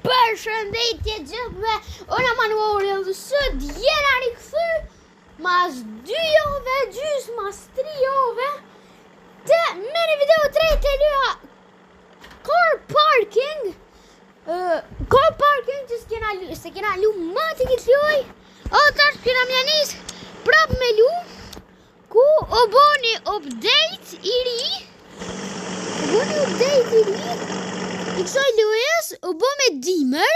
Përshëndetje gjithëve, unë Manuori dhe sot jena rikëthy mas 2 jove, mas 3 jove të me një video të rejtë e lyha car parking që se kena lu mati këtë ljoj o tash kena mjanis prap me lu ku o boni update i ri i kësaj lujes u bo me dimër,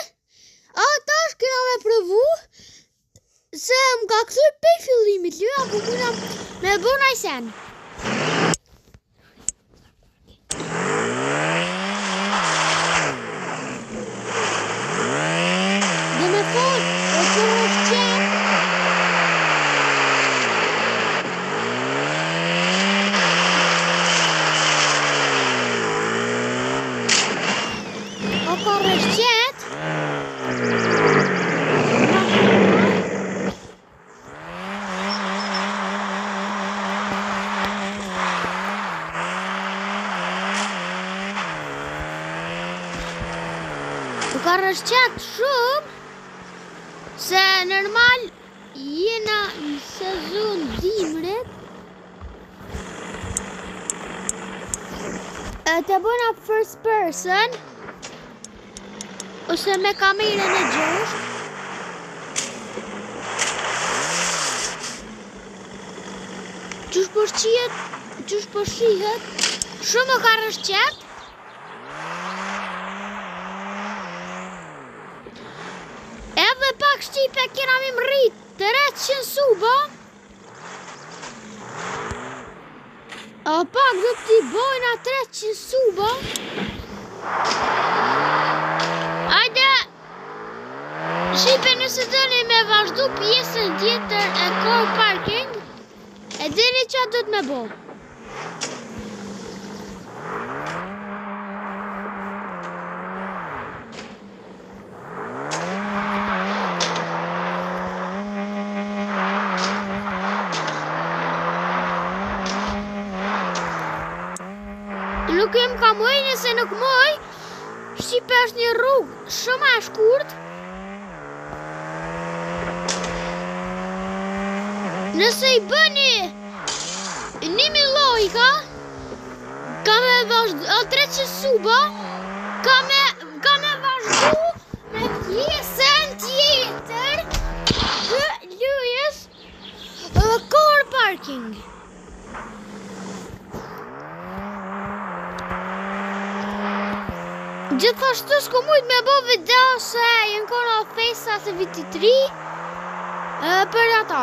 tash kena me provu se më ka këthyr pej fillimit luja, ku muna me bo najsen. Dhe me thonë, o të është qenë, ka rëshqet shumë se normal jena në sezon dimrit të bëna first person ose me kamerën e gjosht qysh po shihet shumë ka rëshqet edhe pak shqipe kena mi mrit 300 suba pak do t'i bojna 300 suba Ajde, shipe nëse dëni me vazhdu pjesën tjetër e car parking, e dini qa do të me bo. Nuk jem ka moj, nëse nuk moj, Shqipe është një rrugë shumë e shkurt. Nëse i bëni 1000 lojka, ka me vazhdu 300 suba, ka me vazhdu me pjesën tjetër të lujes car parking. Gjithashtu s'ku mujt me bo video se jenë kona festa se viti 3 për ata.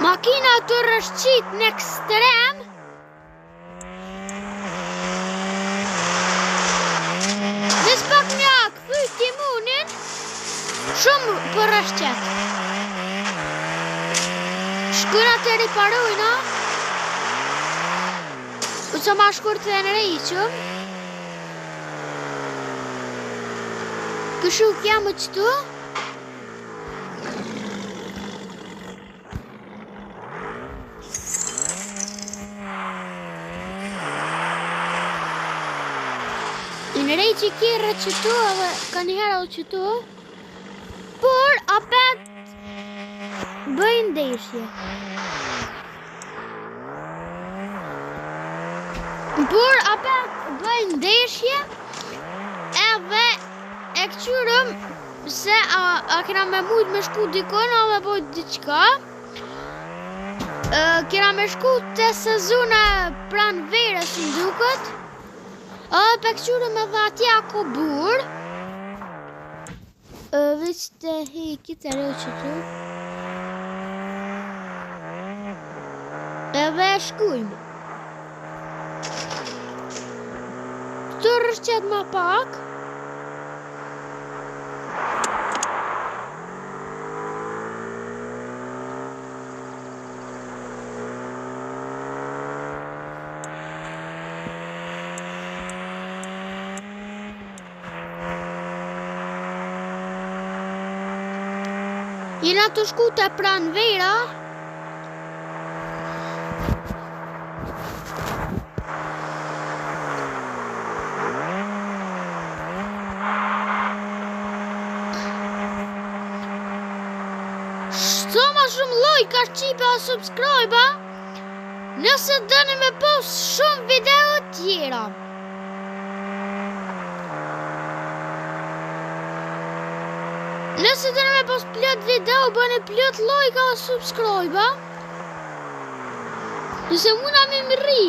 Makina të rëshqit në ekstrem dhe s'pak një këthy timunin shumë për rëshqet. Shkuna të riparojna Ose ma shkurt dhe në rejqëm Këshu kja më qëtu Në rejqë kjerë qëtu edhe ka njëherë o qëtu Por apet bëjnë ndeshje Por apet bëjnë ndeshje edhe e këqyrëm se a kena me mujt me shku dikon a me bojt diqka kena me shku të sezone pran verës në dukët edhe pe këqyrëm edhe atja ko bur veç të hekit e reo qëtu edhe shkujmë Të rëshqet ma pak Jena të shku të pran vera like, qipa, subscribe, nëse dëni me post shumë video tjera. Nëse dëni me post plot video, bëni plot like, subscribe. Nëse muna me mri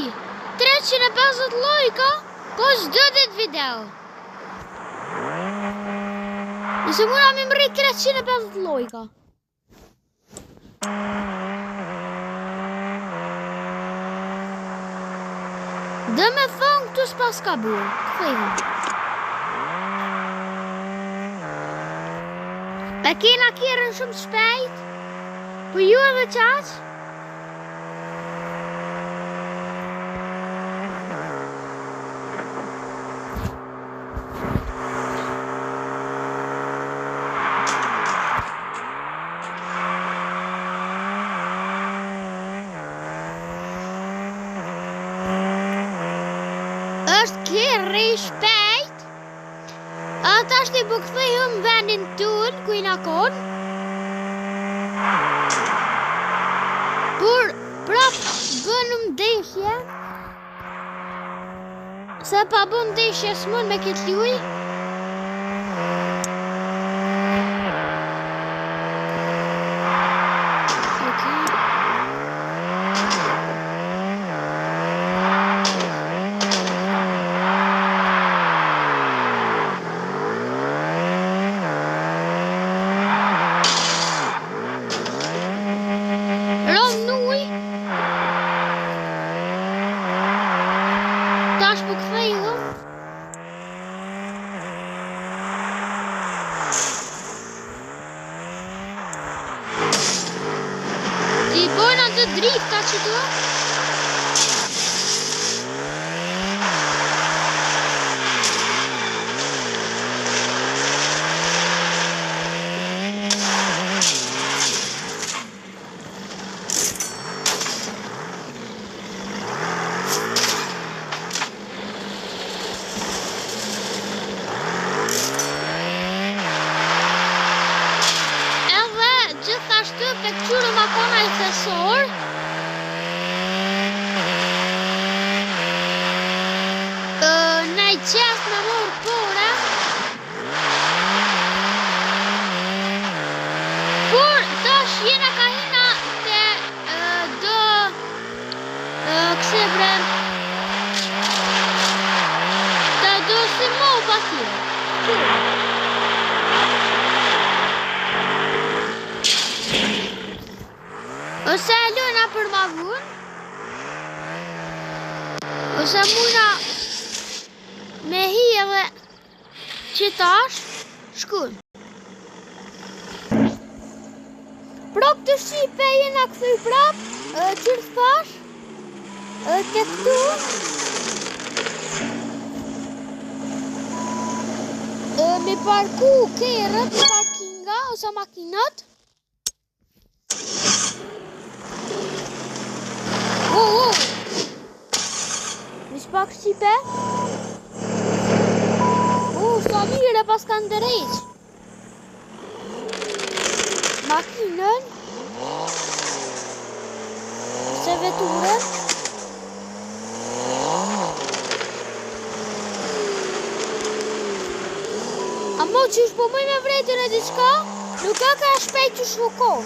350 like, post 10 video. Nëse muna me mri 350 like. Dhe me thonë këtu s'pas ka burë. Këthejmë. E kena kjerën shumë shpejt. Po ju edhe qaq. Është kjerë shpejt. Ata është i bukëthejëm vendin tun, ku i nakon. Por, prap bënëm deshje. Se pa bën deshje s'mon me këtë luj. Tash po kthejëm. Ti bojnë atë drifta që të? Gjithashtu pe këtyre makona i thesor ne i qes me morë pore. Por tash jena ka hina te do kësebren te do si mo patire. Ose e lëna për ma vun. Ose muna me hi edhe qitash shkull. Prap të shqipe jena këthuj prap, qërë thash, ke këtu. Me parku kerët, parkinga ose makinat. Pak shqipe. Sa mire pas kanë ndërejq. Makinën. Se veturën. Amo që është po mëj me vrejtën e diçka, nuk ka shpejt që shukon.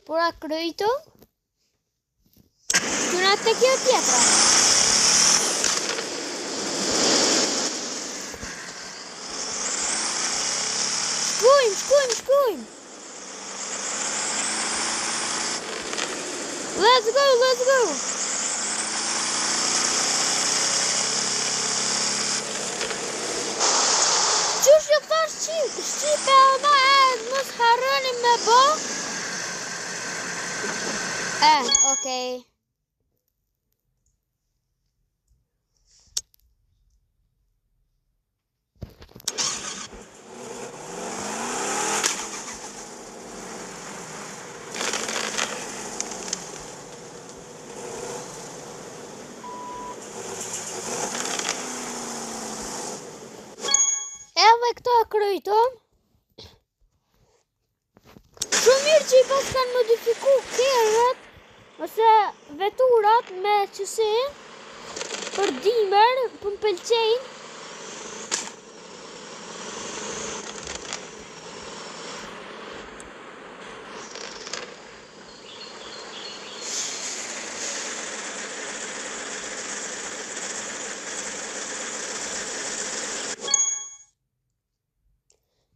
Pora kryjto. Këna të kjo tjetra. Shkujmë. Let's go. Qysh ju thash Shqipe o ma mos harroni me bo. Okej. krejtëm. Shumë mirë që i pas kanë modifiku kerët ose veturat me qësin për dimër, për më pëlqejnë.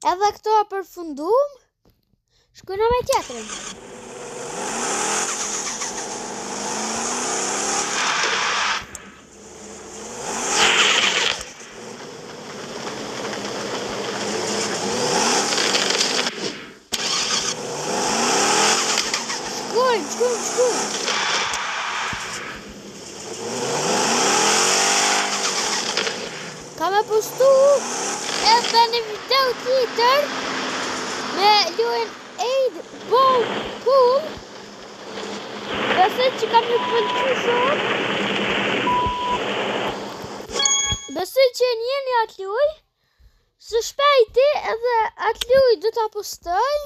Edhe këto përfundum, shkojna me tjetrin. Shkojnë. Ka me postu edhe në video tjetër me luajn 8 ball pool. Besoj që kam një pëlqy shumë. Besoj që njeni atë luaj. Së shpejti edhe atë luaj do ta postoj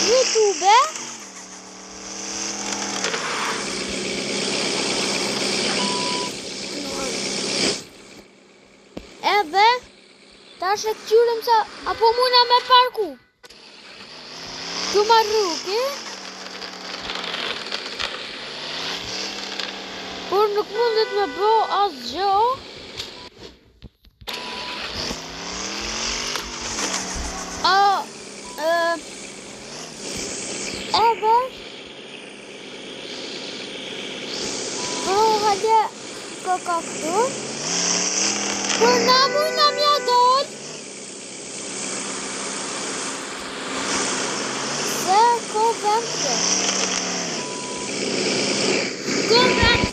YouTube. Edhe tash e këqyrëm se apo muna me parku. Tu ma rrugi. Por nuk mundet me bo asgjë. Edhe hajde ka këtu. Por na mujna mja dol. Se ko vend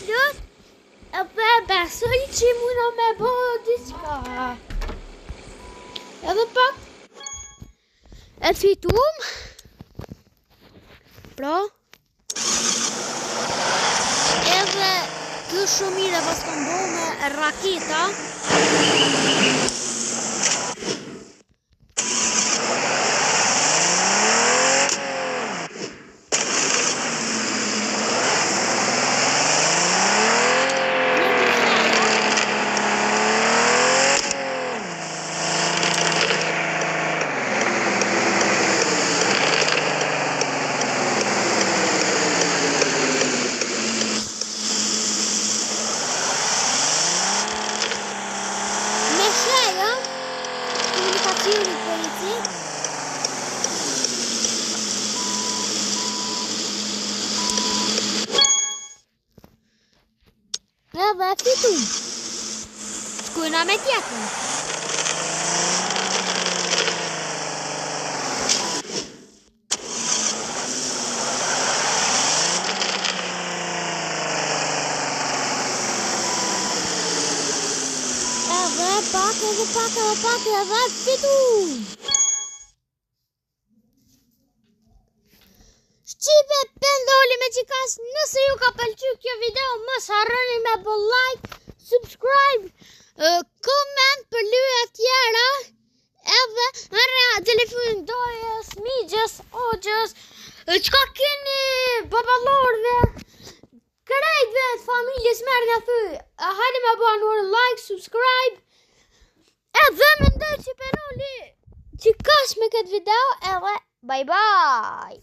lut. Edhe besoj që mujna me bo diçka. Edhe pak e fitum. Pra edhe kjo shumë mire pas të mbo me raketa. Edhe fitu. Shkojna me tjetën. Edhe pak edhe fitu. Shqipe pendoli me qikas, nëse ju ka pëlqy kjo video, mos harroni me bo like, subscribe, comment për lyra tjera, edhe marrja telefonin dorës, migjës, ogjës, qka keni babalorve, krejtve të familjes merë nga thuj, hajde me bo anur like, subscribe, edhe me ndoj që pendoli qikas me këtë video, edhe bye bye.